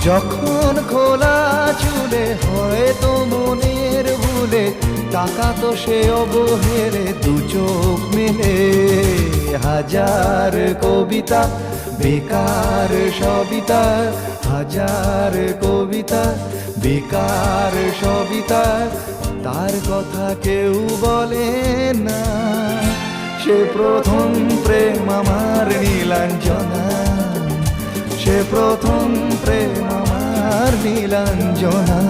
যখন খোলা চুলে হয়তো মনের ভুলে টাকা তো সে অবহেলে দু চোখ মেলে হাজার কবিতা বেকার সবিতা হাজার কবিতা বেকার সবিতা তার কথা কেউ বলে না সে প্রথম প্রেম আমার নীলাঞ্জনা সে প্রথম প্রেম আমার নীলাঞ্জনা